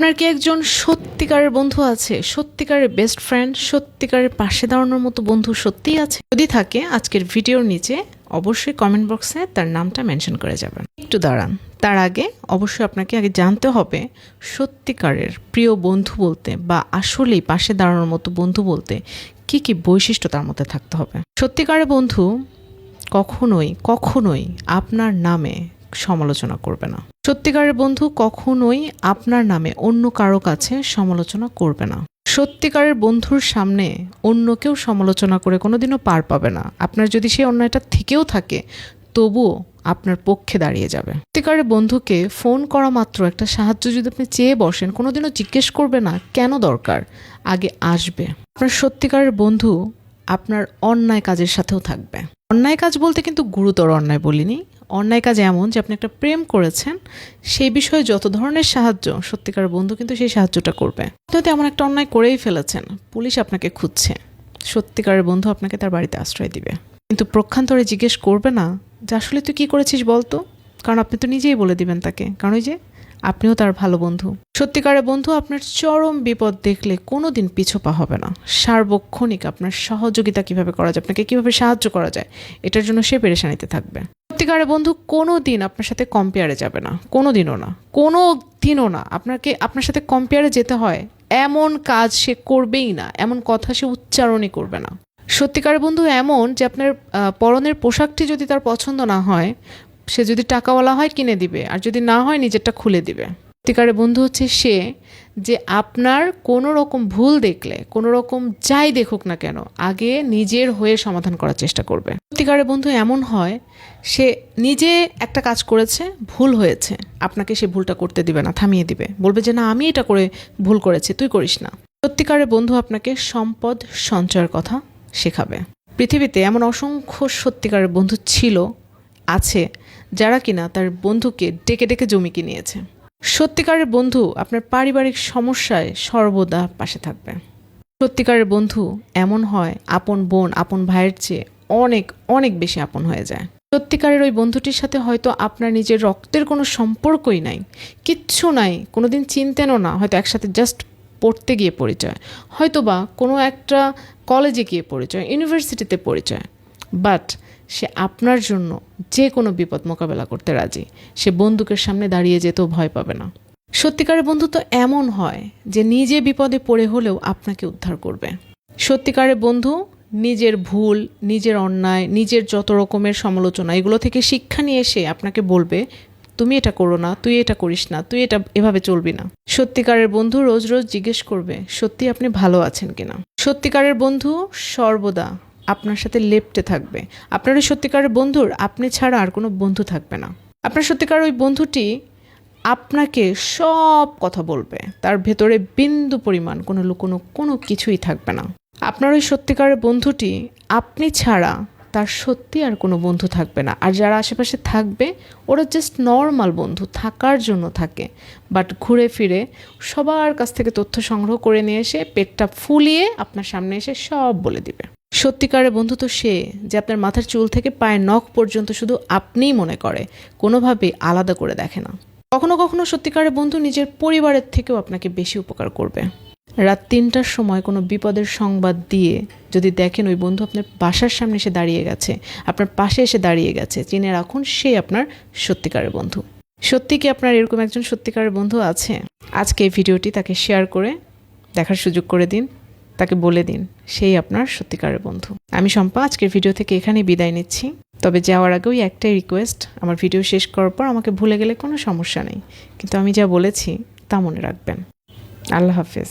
আপনার কি একজন সত্যিকারের বন্ধু আছে? সত্যিকারের বেস্ট ফ্রেন্ড, সত্যিকারের পাশে দাঁড়ানোর মতো বন্ধু সত্যিই আছে? যদি থাকে আজকের ভিডিওর নিচে অবশ্যই কমেন্ট বক্সে তার নামটা মেনশন করে যাবেন। একটু দাঁড়ান, তার আগে অবশ্যই আপনাকে আগে জানতে হবে সত্যিকারের প্রিয় বন্ধু বলতে বা আসলেই পাশে দাঁড়ানোর মতো বন্ধু বলতে কি কি বৈশিষ্ট্য তার মধ্যে থাকতে হবে। সত্যিকারের বন্ধু কখনোই আপনার নামে সমালোচনা করবে না। সত্যিকারের বন্ধু কখনোই আপনার নামে অন্য কারো কাছে সমালোচনা করবে না। সত্যিকারের বন্ধুর সামনে অন্য কেউ সমালোচনা করে কোনোদিনও পার পাবে না। আপনার যদি সেই অন্যায়টা থেকেও থাকে তবুও আপনার পক্ষে দাঁড়িয়ে যাবে। সত্যিকারের বন্ধুকে ফোন করা মাত্র একটা সাহায্য যদি আপনি চেয়ে বসেন, কোনোদিনও জিজ্ঞেস করবে না কেন দরকার, আগে আসবে। আপনার সত্যিকারের বন্ধু আপনার অন্যায় কাজের সাথেও থাকবে। অন্যায় কাজ বলতে কিন্তু গুরুতর অন্যায় বলিনি। অন্যায় কাজ এমন যে আপনি একটা প্রেম করেছেন, সেই বিষয়ে যত ধরনের সাহায্য সত্যিকারের বন্ধু কিন্তু সেই সাহায্যটা করবে। যদি এমন একটা অন্যায় করেই ফেলেছেন, পুলিশ আপনাকে খুঁজছে, সত্যিকারের বন্ধু আপনাকে তার বাড়িতে আশ্রয় দিবে, কিন্তু প্রক্ষান্তরে জিজ্ঞেস করবে না যে আসলে তুই কি করেছিস বলতো, কারণ আপনি তো নিজেই বলে দিবেন তাকে, কারণ ওই যে আপনিও তার ভালো বন্ধু। সত্যিকারের বন্ধু আপনার চরম বিপদ দেখলে কোনোদিন পিছপা হবে না। সার্বক্ষণিক আপনার সহযোগিতা কিভাবে করা যায়, আপনাকে কিভাবে সাহায্য করা যায়, এটার জন্য সে পেরেশানিতে থাকবে। সত্যিকারের বন্ধু কোনো দিন আপনার সাথে কম্পেয়ারে যাবে না, কোনো দিনও না। আপনার সাথে কম্পেয়ারে যেতে হয় এমন কাজ সে করবেই না, এমন কথা সে উচ্চারণই করবে না। সত্যিকারের বন্ধু এমন যে আপনার পরনের পোশাকটি যদি তার পছন্দ না হয়, সে যদি টাকাওয়ালা হয় কিনে দিবে, আর যদি না হয় নিজেরটা খুলে দিবে। সত্যিকারের বন্ধু হচ্ছে সে যে আপনার কোনো রকম ভুল দেখলে, কোনো রকম যাই দেখুক না কেন, আগে নিজের হয়ে সমাধান করার চেষ্টা করবে। সত্যিকারের বন্ধু এমন হয়, সে নিজে একটা কাজ করেছে, ভুল হয়েছে, আপনাকে সে ভুলটা করতে দিবে না, থামিয়ে দিবে, বলবে যে না আমি এটা করে ভুল করেছি, তুই করিস না। সত্যিকারের বন্ধু আপনাকে সম্পদ সঞ্চয়ের কথা শেখাবে। পৃথিবীতে এমন অসংখ্য সত্যিকারের বন্ধু আছে যারা কিনা তার বন্ধুকে ডেকে ডেকে জমি কিনিয়েছে। সত্যিকারের বন্ধু আপনার পারিবারিক সমস্যায় সর্বদা পাশে থাকবে। সত্যিকারের বন্ধু এমন হয়, আপন বোন আপন ভাইয়ের চেয়ে অনেক অনেক বেশি আপন হয়ে যায়। সত্যিকারের ওই বন্ধুটির সাথে হয়তো আপনার নিজের রক্তের কোনো সম্পর্কই নাই, কিচ্ছু নাই, কোনোদিন চিনতেনও না, হয়তো একসাথে জাস্ট পড়তে গিয়ে পরিচয়, হয়তো বা কোনো একটা কলেজে গিয়ে পরিচয়, ইউনিভার্সিটিতে পরিচয়, বাট সে আপনার জন্য যে কোনো বিপদ মোকাবেলা করতে রাজি। সে বন্দুকের সামনে দাঁড়িয়ে যেতেও ভয় পাবে না। সত্যিকারের বন্ধু তো এমন হয় যে নিজে বিপদে পড়ে হলেও আপনাকে উদ্ধার করবে। সত্যিকারের বন্ধু নিজের ভুল, নিজের অন্যায়, নিজের যত রকমের সমালোচনা, এগুলো থেকে শিক্ষা নিয়ে এসে আপনাকে বলবে তুমি এটা করো না, তুই এটা করিস না, তুই এটা এভাবে চলবি না। সত্যিকারের বন্ধু রোজ রোজ জিজ্ঞেস করবে সত্যি আপনি ভালো আছেন কিনা। সত্যিকারের বন্ধু সর্বদা আপনার সাথে লেপ্টে থাকবে। আপনার ওই সত্যিকারের বন্ধুর আপনি ছাড়া আর কোনো বন্ধু থাকবে না। আপনার সত্যিকারের ওই বন্ধুটি আপনাকে সব কথা বলবে, তার ভেতরে বিন্দু পরিমাণ কোনো লুকোনো কোনো কিছুই থাকবে না। আপনার ওই সত্যিকারের বন্ধুটি আপনি ছাড়া তার সত্যি আর কোনো বন্ধু থাকবে না। আর যারা আশেপাশে থাকবে ওরা জাস্ট নর্মাল বন্ধু, থাকার জন্য থাকে, বাট ঘুরে ফিরে সবার কাছ থেকে তথ্য সংগ্রহ করে নিয়ে এসে পেটটা ফুলিয়ে আপনার সামনে এসে সব বলে দিবে। সত্যিকারের বন্ধু তো সে যে আপনার মাথার চুল থেকে পায়ের নখ পর্যন্ত শুধু আপনিই মনে করে, কোনোভাবেই আলাদা করে দেখে না। কখনো কখনো সত্যিকারের বন্ধু নিজের পরিবারের থেকেও আপনাকে বেশি উপকার করবে। রাত 3টার সময় কোনো বিপদের সংবাদ দিয়ে যদি দেখেন ওই বন্ধু আপনার বাসার সামনে এসে দাঁড়িয়ে গেছে, আপনার পাশে এসে দাঁড়িয়ে গেছে, চিনে রাখুন সে আপনার সত্যিকারের বন্ধু। সত্যি কি আপনার এরকম একজন সত্যিকারের বন্ধু আছে? আজকে এই ভিডিওটি তাকে শেয়ার করে দেখার সুযোগ করে দিন, তাকে বলে দিন সেই আপনার সত্যিকারের বন্ধু। আমি শম্পা আজকের ভিডিও থেকে এখানেই বিদায় নিচ্ছি। তবে যাওয়ার আগেও একটাই রিকোয়েস্ট, আমার ভিডিও শেষ করার পর আমাকে ভুলে গেলে কোনো সমস্যা নেই, কিন্তু আমি যা বলেছি তা মনে রাখবেন। আল্লাহ হাফেজ।